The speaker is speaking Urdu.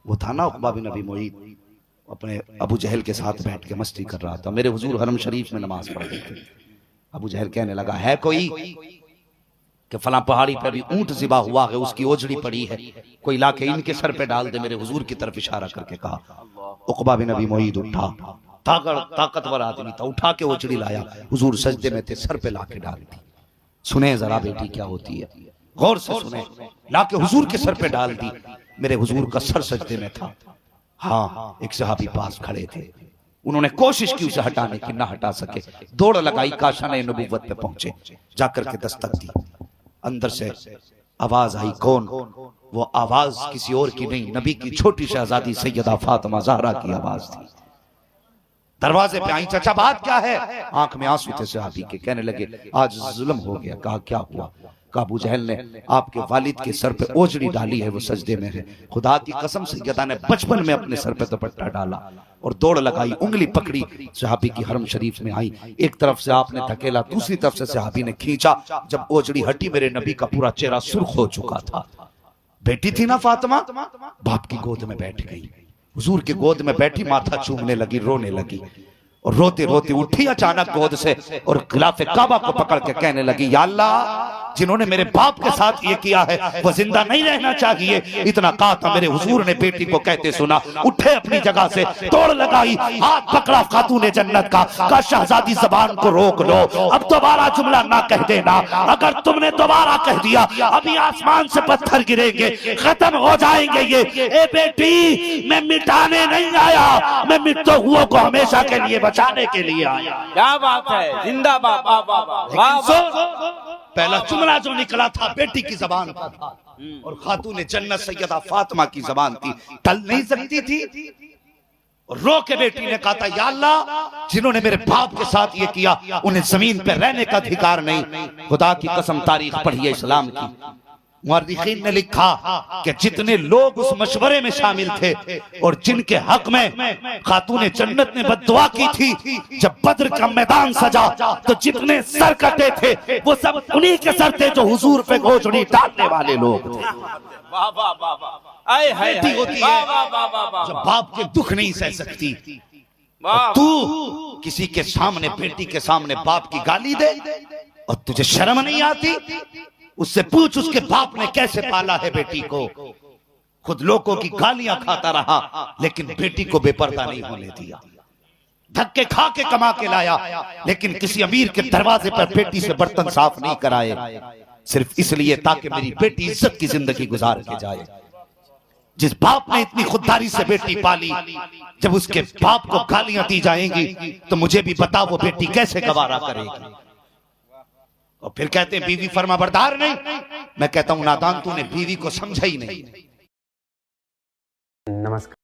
وہ تھا نا عقبہ بن ابی معیط، اپنے ابو جہل کے ساتھ بیٹھ کے مستی کر رہا تھا، میرے حضور حرم شریف میں نماز پڑھ رہے تھے۔ ابو جہل کہنے لگا ہے کوئی کہ فلاں پہاڑی پہ بھی اونٹ ذبح ہوا ہے، اس کی اوجڑی پڑی ہے، کوئی لا کے ان کے سر پہ ڈال دے۔ میرے حضور کی طرف اشارہ کر کے کہا۔ عقبہ بن ابی معیط اٹھا، طاقتور آدمی تھا، اٹھا کے اوجڑی لایا، حضور سجدے میں تھے، سر پہ لا کے ڈال دی۔ سنیں ذرا بیٹی کیا ہوتی ہے، غور سے سنیں، لا کے حضور کے سر پہ ڈال دی۔ میرے حضور کا سر سجدے میں تھا۔ ہاں ایک صحابی پاس کھڑے تھے، انہوں نے کوشش کی اسے ہٹانے کی، نہ ہٹا سکے، دوڑ لگائی، کاشانہ نبوت پہ پہنچے، جا کر کے دستک دی۔ اندر سے آواز آئی، کون؟ وہ آواز کسی اور کی نہیں، نبی کی چھوٹی شہزادی سیدہ فاطمہ زہرا کی آواز تھی۔ دروازے پہ آئیں، چچا بات کیا ہے؟ آنکھ میں آنسو تھے صحابی کے، کہنے لگے آج ظلم ہو گیا۔ کہا کیا ہوا؟ کہا ابو جہل نے آپ کے والد کے سر پہ اوجڑی ڈالی ہے، وہ سجدے میں ہے، خدا کی قسم سیدہ نے بچپن میں اپنے سر پہ دوپٹہ ڈالا اور دوڑ لگائی، انگلی پکڑی، صحابی کی حرم شریف میں آئی، ایک طرف سے آپ نے دھکیلا، دوسری طرف سے صحابی نے کھینچا، جب اوجڑی ہٹی میرے نبی کا پورا چہرہ سرخ ہو چکا تھا۔ بیٹی تھی نا فاطمہ، باپ کی گود میں بیٹھ گئی، حضور کی گود میں بیٹھی، ماتھا چومنے لگی، رونے لگی، اور روتے روتے اٹھی اچانک گود سے اور غلاف کعبہ کو پکڑ کے کہنے لگی یا اللہ جنہوں نے میرے باپ کے ساتھ یہ کیا ہے وہ زندہ نہیں رہنا چاہیے۔ اتنا کہا تھا میرے حضور نے بیٹی کو کہتے سنا، اٹھے اپنی جگہ سے، دوڑ لگائی، ہاتھ پکڑا خاتون جنت کا، کہا شہزادی زبان کو روک لو، اب دوبارہ جملہ نہ کہہ دینا، اگر تم نے دوبارہ کہہ دیا ابھی آسمان سے پتھر گریں گے، ختم ہو جائیں گے یہ۔ اے بیٹی میں مٹانے نہیں آیا، میں مٹتے ہوئے کو ہمیشہ کے لیے بچانے کے لیے آیا۔ کیا بات ہے، زندہ باب۔ پہلا جملہ جو نکلا تھا بیٹی کی زبان کا تھا، اور خاتون جنت سیدہ فاطمہ کی زبان تھی، ٹل نہیں سکتی تھی۔ اور رو کے بیٹی نے کہا تھا یا اللہ جنہوں نے میرے باپ کے ساتھ یہ کیا انہیں زمین پہ رہنے کا ادھیکار نہیں۔ خدا کی قسم تاریخ پڑھیے اسلام کی، مورخین نے لکھا کہ جتنے لوگ اس مشورے میں شامل تھے اور جن کے حق میں خاتون جنت نے بد دعا کی تھی، جب بدر کا میدان سجا تو جتنے سر کٹے تھے وہ سب انہی کے سر تھے جو حضور پہ گھوچڑی ڈالنے والے لوگ تھے۔ بیٹی ہوتی ہے جو باپ کے دکھ نہیں سہ سکتی، اور تو کسی کے سامنے بیٹی کے سامنے باپ کی گالی دے اور تجھے شرم نہیں آتی؟ اس سے پوچھ اس کے باپ نے کیسے پالا ہے بیٹی کو، خود لوگوں کی گالیاں کھاتا رہا لیکن بیٹی کو بے پردہ نہیں ہونے دیا، دھکے کھا کے کما کے لایا، لیکن کسی امیر کے دروازے پر بیٹی سے برتن صاف نہیں کرائے، صرف اس لیے تاکہ میری بیٹی عزت کی زندگی گزار کے جائے۔ جس باپ نے اتنی خودداری سے بیٹی پالی، جب اس کے باپ کو گالیاں دی جائیں گی تو مجھے بھی بتا وہ بیٹی کیسے گوارا کرے گی۔ اور پھر کہتے ہیں بیوی فرما بردار نہیں، میں کہتا ہوں نادان تو نے بیوی کو سمجھا ہی نہیں۔ نمسکار۔